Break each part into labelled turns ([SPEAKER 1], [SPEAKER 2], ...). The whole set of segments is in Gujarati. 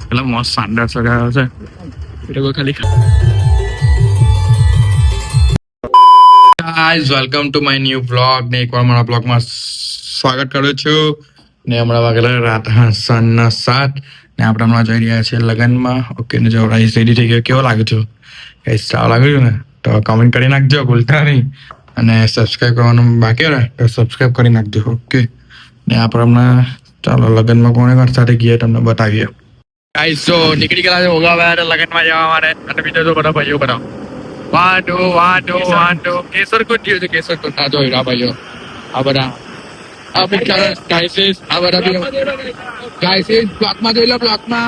[SPEAKER 1] એટલે મસ્ત શાનદાર સગાયો છે એ લોકો ખાલી guys welcome to my new vlog ને એકવાર મારા બ્લોગમાં સ્વાગત કરું છું ને હમણાં વાગેલા રાત સાંજના 7 ને આપણે હમણાં જઈ રહ્યા છીએ લગ્નમાં. ઓકે ને જો રાઈસ રેડી થઈ ગયો. કેવો લાગે છે ગાઈઝ? સારું લાગે છે ને? તો કમેન્ટ કરી નાખજો ભૂલતા નહીં અને સબસ્ક્રાઈબ કરવાનું બાકી રહે તો સબસ્ક્રાઈબ કરી નાખજો. ઓકે ને આપણે હમણાં ચાલો લગ્નમાં કોને ઘર સાથે ગયા તમને બતાવીએ. ગાઈઝ તો નીકળી ગયા છે ઓગાવ્યા લગ્નમાં જવા માટે અને બીજા તો બધા ભાઈઓ બધા વાંધો કેસર કુંડ થયું છે. કેસર કુંડ ના જોઈ ભાઈઓ આ બધા આ ગાઈસીસ આ બધા ગાઈસીસ બ્લોકમાં જોઈ લો બ્લોકમાં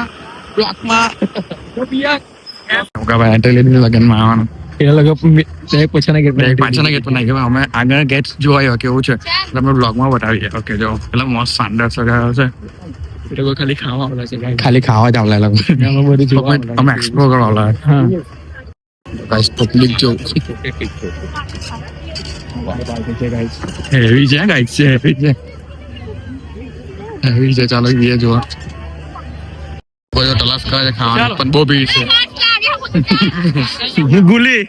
[SPEAKER 1] ઓગાવ્યા એન્ટ્રી લીધી લગ્નમાં આવવાનું. પાછળના ગેટ પર નાખ્યો. અમે આગળ ગેટ જોવાયો કેવું છે તમે બ્લોગમાં બતાવીએ. ઓકે જો એટલે મસ્ત શાનદાર સગાયો છે એ લોકો ખાલી ખાવા આવેલા છે. ખાલી ખાવા જ આવેલા અમે એક્સપ્લોર કરવા આવેલા. ગાઈસ પબ્લિક જો હેવી છે ગાઈસ છે હેવી છે. ચાલો એ જોવા કોઈ તલાશ કરે છે ખાવાનું પણ બહુ ભીડ છે. ગુલી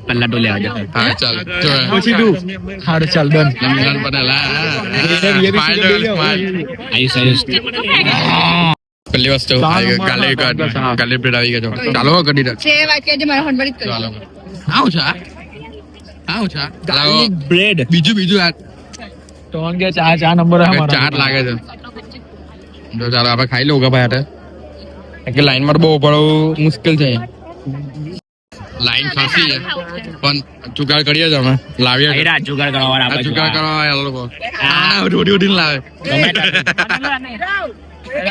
[SPEAKER 1] પલ્લા તો લેવા જાય. હા ચાલ પછી તું હાડ ચાલ ડન લંગન બનેલા પહેલી વસ્તુ કાલે બ્રેડ આવી ગયો. ચાલો કરી દે 6 વાગ્યા મારા ફોન પર ચાલો આવ છે બ્રેડ બીજું આ ટોન કે ચા નંબર ચાર લાગે છે. જો ચાલો આપણે ખાઈ લો ભાઈ હાટે કે લાઈન માં બહુ પડવું મુશ્કેલ છે. લાઈન ફાંસી છે પણ જુગાડ કરીએ જ અમે લાવ્યા જુગાડ કરવા લોકો ઉઠીને લાવે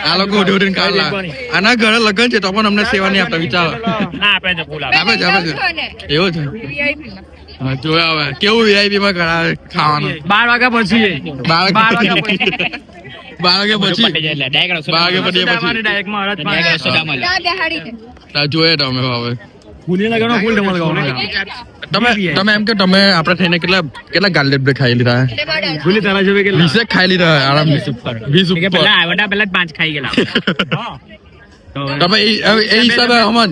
[SPEAKER 1] આ લોકો ઉઠીને કાઢ લાવે. આના ઘરે લગ્ન છે તો પણ અમને સેવા નહીં આપતા વિચારો. આપે છે એવું છે જોયા હવે કેવું વીઆઈપી માં કરાવે ખાવાનું 12 વાગ્યા પછી 12 વાગ્યા પછી જોઈએ તો અમે હવે તમે એમ કે તમે આપડે થઈને કેટલા ગાર્લિક બ્રેડ ખાઈ લીધા? 20 ખાઈ લીધા આરામથી. 20 પેલા 5 ખાઈ ગયેલા તમે એ હિસાબે હમન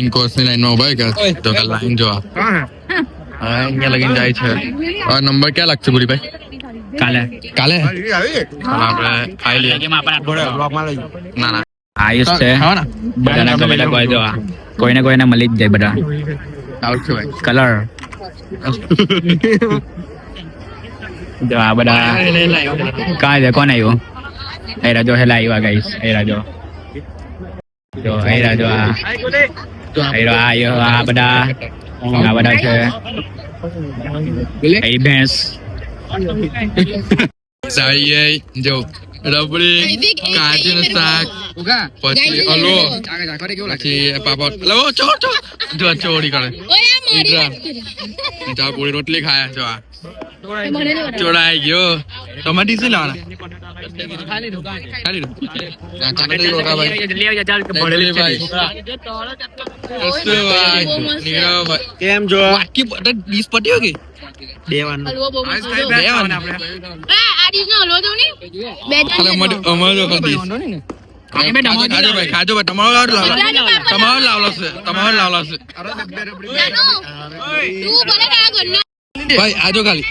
[SPEAKER 1] ઇનકોર્સની લાઈનમાં ઉભા કે તો લાઈન જો અહીંયા લગીને જાય છે. નંબર ક્યાં લાગશે ગુરીભાઈ? કાલે આપણે ખાઈ લઈએ. ના આયુષ છે બધાના કમેલા કોઈ જો કોઈને મળી જ જાય બધા કલર જો આ બધા કાં છે કોણ આવ્યું? એ રાજો હેલા આવ્યા ગાઈસ. એ રાજો આ બધા છે એ ભેંસ જો રબડી કાજુનું શાક પછી હલવો પછી પાપડ ચોરી કરે પૂરી રોટલી ખાયા જો આ ચોડાઈ ગયો. તમારી શું લાવવાના? કેમ જો બાકી ડીશ પટ્યો કે ખાજો તમારો લાવલો છે ભાઈ આજો ખાલી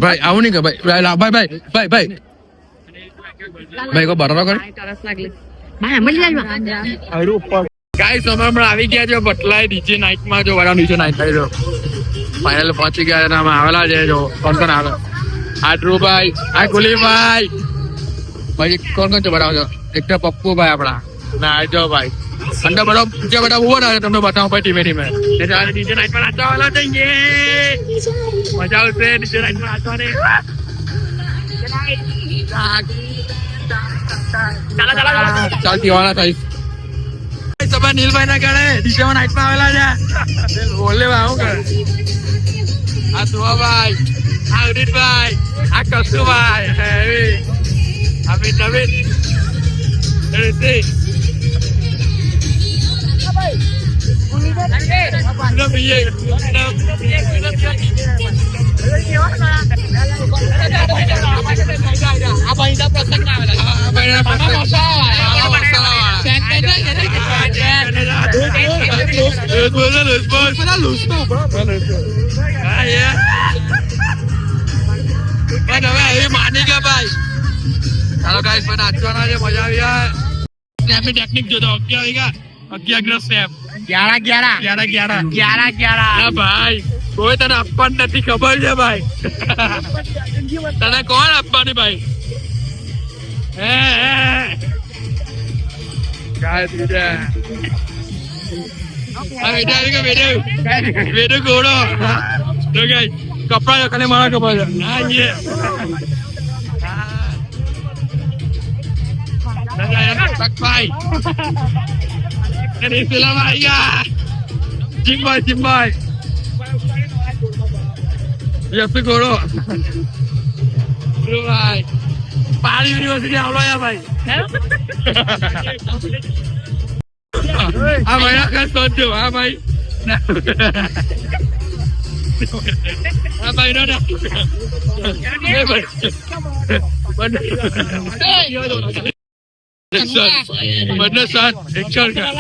[SPEAKER 1] ભાઈ આવું નહીં કે ભાઈ કો બરાબર કર. ગાઈસ અમે હમણાં આવી ગયા છે બટલાઈ ડીજે નાઇટમાં. જો વાળા નીચે નાઇટ થાય જો ફાઇનલ પહોંચી ગયા અમે આવેલા છે. જો કોણ આવે? આ ધ્રુવભાઈ, આ કુલીભાઈ, ભાઈ કોણ છે બરાબર? એક તો પપ્પુભાઈ આપડા ના જો ભાઈ અંદર બધા જે બધા ઉભો રહે તમને બતાવો ભાઈ ધીમે ધીમે. ડીજે નાઇટમાં નાચવાના જઈએ મજા આવશે. ડીજે નાઇટમાં નાચવાની ચાલ પીવાના થઈશ. તમે નીલભાઈ ના ગળે ડીસેમાં નાઇટમાં આવેલા છે બોલે આવું કરે આ સુવાભાઈ આ ઉદિતભાઈ આ કશુભાઈ અમિત નવીન માની ગયા ભાઈ ચાલો ગાઈસ મને નાચવાના છે મજા આવી જાય ટેકનિક જોતો અગિયાર સ્ટેપ 11 ભાઈ કોઈ તને આપવાનું નથી ખબર છે ભાઈ તને કોણ આપવાની ભાઈ વેડો ઘોડો કપડા ખાલી મારા કપડા ભાઈ Jimbai. Jeffrey Goro. Bhai. Pali University आवलो या भाई. हाँ भाई ना सोचो हाँ भाई. हाँ भाई ना. ये भाई. Bener saat action kan.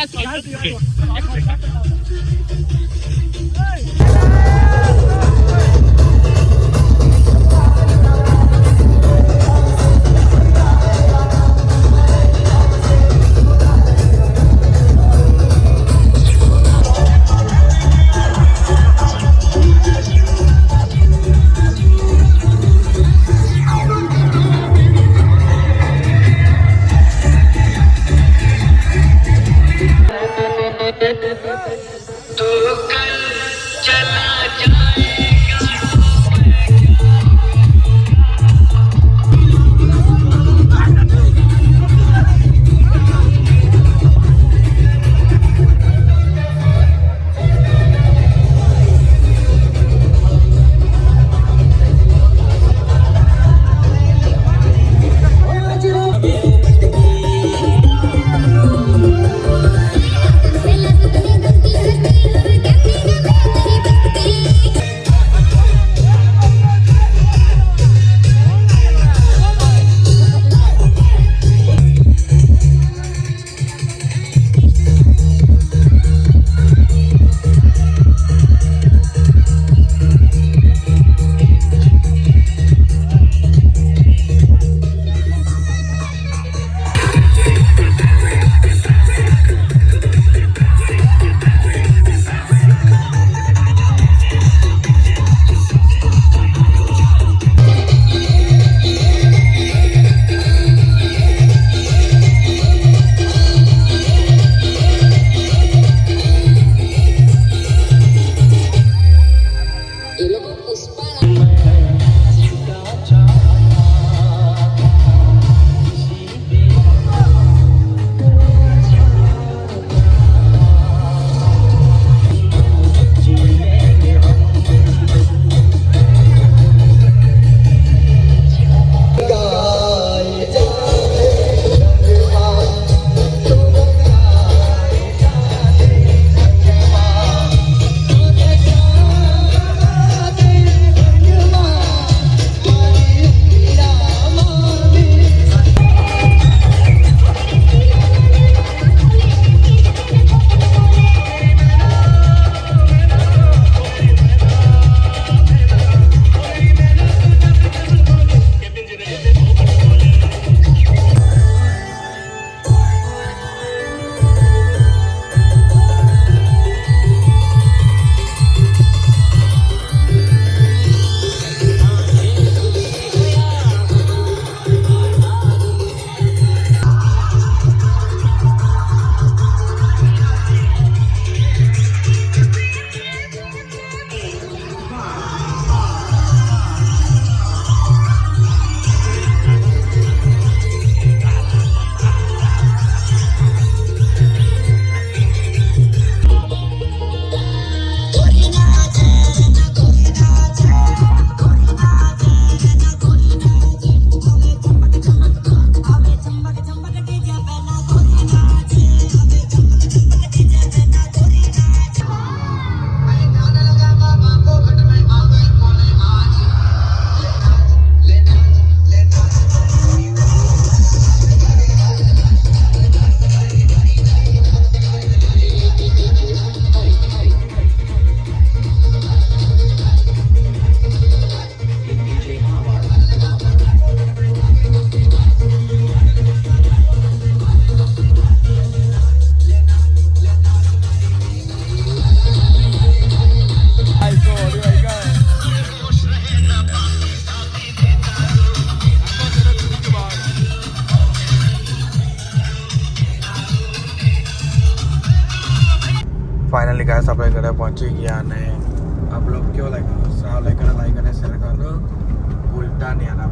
[SPEAKER 1] ઘરે પહોંચી ગયા અને આ બ્લોગ કેવો લાગ્યો સારો લાગ્યો લાઈક અને શેર કરજો ભૂલતા નહીં અને